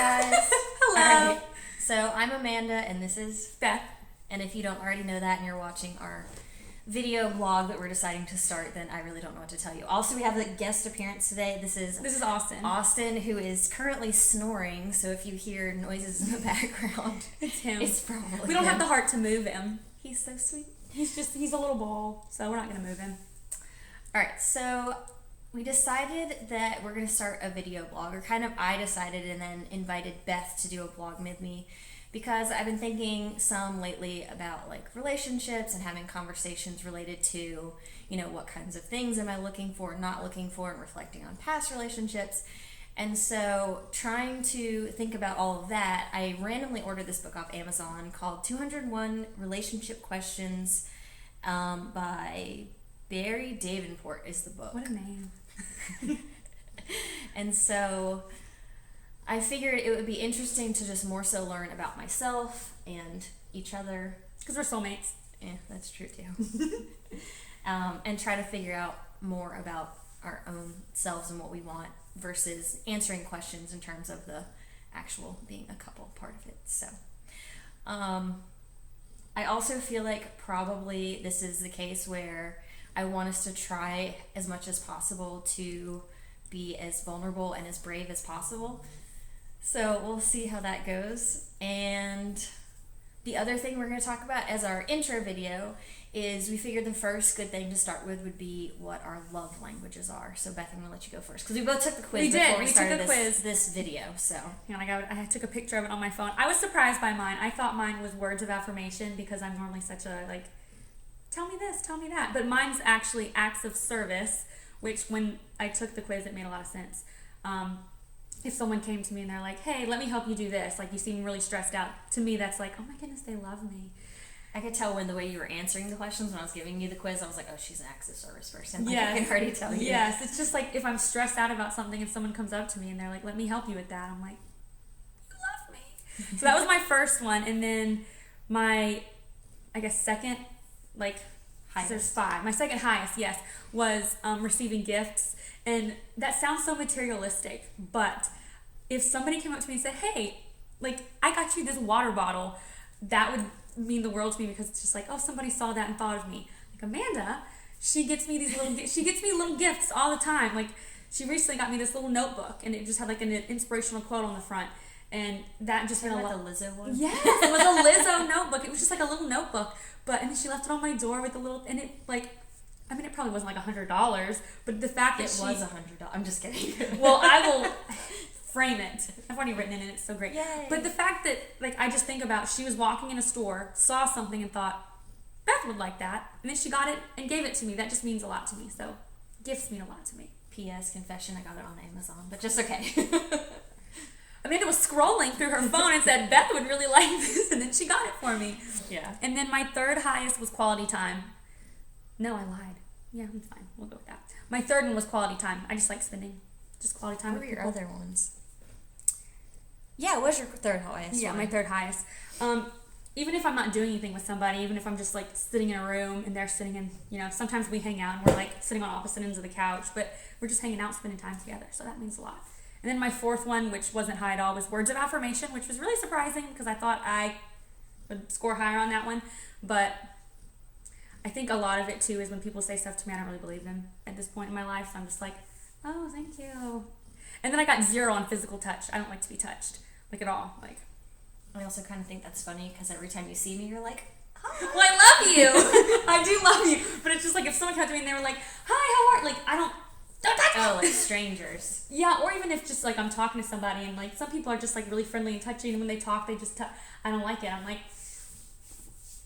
guys. Hello. All right. So I'm Amanda, and this is Beth. And if you don't already know that, and you're watching our video blog that we're deciding to start, then I really don't know what to tell you. Also, we have a guest appearance today. This is Austin. Austin, who is currently snoring. So if you hear noises in the background, It's him. It's probably We don't him. have the heart to move him. He's so sweet. He's a little ball, so we're not gonna move him. All right, so we decided that we're going to start a video blog, or kind of I decided and then invited Beth to do a blog with me, because I've been thinking some lately about like relationships and having conversations related to, you know, what kinds of things am I looking for, not looking for, and reflecting on past relationships. And so trying to think about all of that, I randomly ordered this book off Amazon called 201 Relationship Questions by Barry Davenport is the book. What a name. And so I figured it would be interesting to just more so learn about myself and each other. Because we're soulmates. Yeah, that's true too. And try to figure out more about our own selves and what we want versus answering questions in terms of the actual being a couple part of it. So I also feel like probably this is the case where I want us to try as much as possible to be as vulnerable and as brave as possible. So we'll see how that goes. And the other thing we're going to talk about as our intro video is we figured the first good thing to start with would be what our love languages are. So Beth, I'm going to let you go first because we both took the quiz before we started this video. So Yeah, I took a picture of it on my phone. I was surprised by mine. I thought mine was words of affirmation because I'm normally such a like, tell me this, tell me that. But mine's actually acts of service, which when I took the quiz, it made a lot of sense. If someone came to me and they're like, hey, let me help you do this, like you seem really stressed out, to me that's like, oh my goodness, they love me. I could tell when the way you were answering the questions when I was giving you the quiz, I was like, oh, she's an acts of service person. Like, Yes. I can already tell you. Yes, it's just like if I'm stressed out about something and someone comes up to me and they're like, let me help you with that, I'm like, you love me. So that was my first one. And then my, I guess, second, like, there's 5. My second highest, yes, was receiving gifts. And that sounds so materialistic, but if somebody came up to me and said, hey, like, I got you this water bottle, that would mean the world to me because it's just like, oh, somebody saw that and thought of me. Like, Amanda, she gets me little gifts all the time. Like, she recently got me this little notebook, and it just had, like, an inspirational quote on the front. And that just meant a lot. The Lizzo one? Yes, it was a Lizzo notebook. It was just like a little notebook. And then she left it on my door with a little, and it like, I mean, it probably wasn't like $100, but the fact that it was $100. I'm just kidding. Well, I will frame it. I've already written it, and it's so great. Yay. But the fact that, like, I just think about, she was walking in a store, saw something, and thought, Beth would like that, and then she got it and gave it to me. That just means a lot to me. So, gifts mean a lot to me. P.S. Confession, I got it on Amazon, but just okay. Amanda was scrolling through her phone and said, Beth would really like this, and then she got it for me. Yeah. And then my third highest was quality time. No, I lied. Yeah, I'm fine. We'll go with that. My third one was quality time. I just like spending just quality time What with were your people. other ones? Yeah, what was your third highest Yeah, one? my third highest. Even if I'm not doing anything with somebody, even if I'm just like sitting in a room and they're sitting in, you know, sometimes we hang out and we're like sitting on opposite ends of the couch, but we're just hanging out, spending time together. So that means a lot. And then my fourth one, which wasn't high at all, was words of affirmation, which was really surprising because I thought I would score higher on that one. But I think a lot of it too is when people say stuff to me, I don't really believe them at this point in my life. So I'm just like, oh, thank you. And then I got 0 on physical touch. I don't like to be touched, like at all. Like, I also kind of think that's funny because every time you see me, you're like, hi. well, I love you. I do love you. But it's just like if someone came to me and they were like, hi, how are you? Like, don't touch me. Oh, like strangers. Yeah, or even if just like I'm talking to somebody and like some people are just like really friendly and touchy, and when they talk, they just I don't like it. I'm like,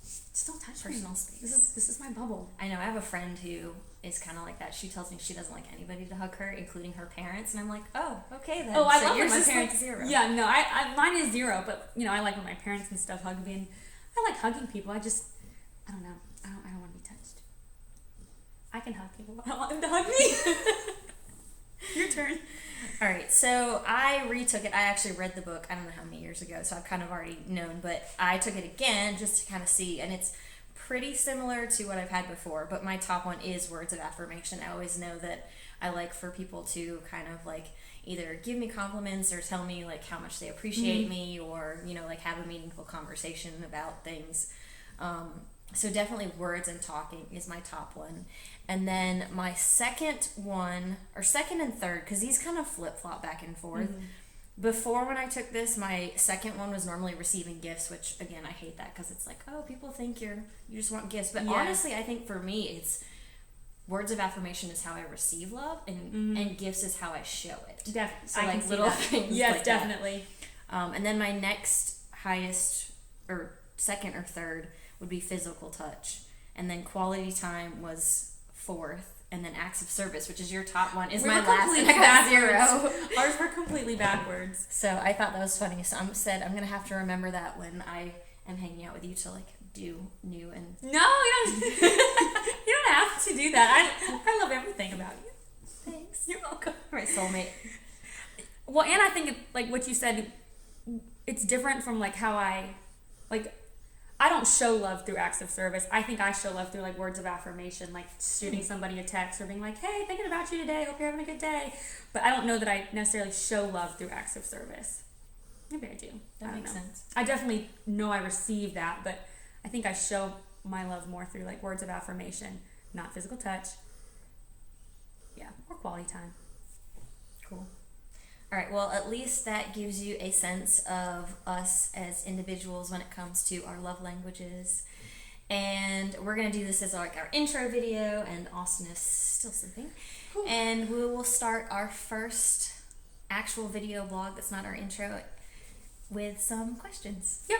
just don't touch Personal me. space. This is my bubble. I know, I have a friend who is kind of like that. She tells me she doesn't like anybody to hug her, including her parents, and I'm like, oh, okay then. Oh, I so love when yours my is parents. like 0. Yeah, no, I mine is 0, but you know I like when my parents and stuff hug me, and I like hugging people. I don't know. I don't want to be touched. I can hug people, but I don't want them to hug me. Your turn. All right, so I retook it. I actually read the book, I don't know how many years ago, so I've kind of already known, but I took it again just to kind of see, and it's pretty similar to what I've had before, but my top one is words of affirmation. I always know that I like for people to kind of like either give me compliments or tell me like how much they appreciate me, or like have a meaningful conversation about things. So definitely words and talking is my top one. And then my second one, or second and third, because these kind of flip-flop back and forth. Before, when I took this, my second one was normally receiving gifts, which again, I hate that because it's like, oh, people think you just want gifts. But honestly, I think for me, it's words of affirmation is how I receive love, and gifts is how I show it. Definitely. So like little things. Yes, like definitely. That. And then my next highest, or second or third, would be physical touch. And then quality time was fourth. And then acts of service, which is your top one, is my last, and I got 0. Ours were completely backwards. So I thought that was funny. So I'm going to have to remember that when I am hanging out with you to like do new and... No, you don't. You don't have to do that. I love everything about you. Thanks. You're welcome. All right, soulmate. Well, and I think like what you said, it's different from like how I don't show love through acts of service. I think I show love through like words of affirmation, like shooting somebody a text or being like, hey, thinking about you today, hope you're having a good day. But I don't know that I necessarily show love through acts of service. Maybe I do. That makes sense. I definitely know I receive that, but I think I show my love more through like words of affirmation, not physical touch. Yeah, or quality time. Cool. All right, well, at least that gives you a sense of us as individuals when it comes to our love languages. And we're going to do this as like our intro video, and Austin is still sleeping. Cool. And we will start our first actual video blog that's not our intro with some questions. Yep.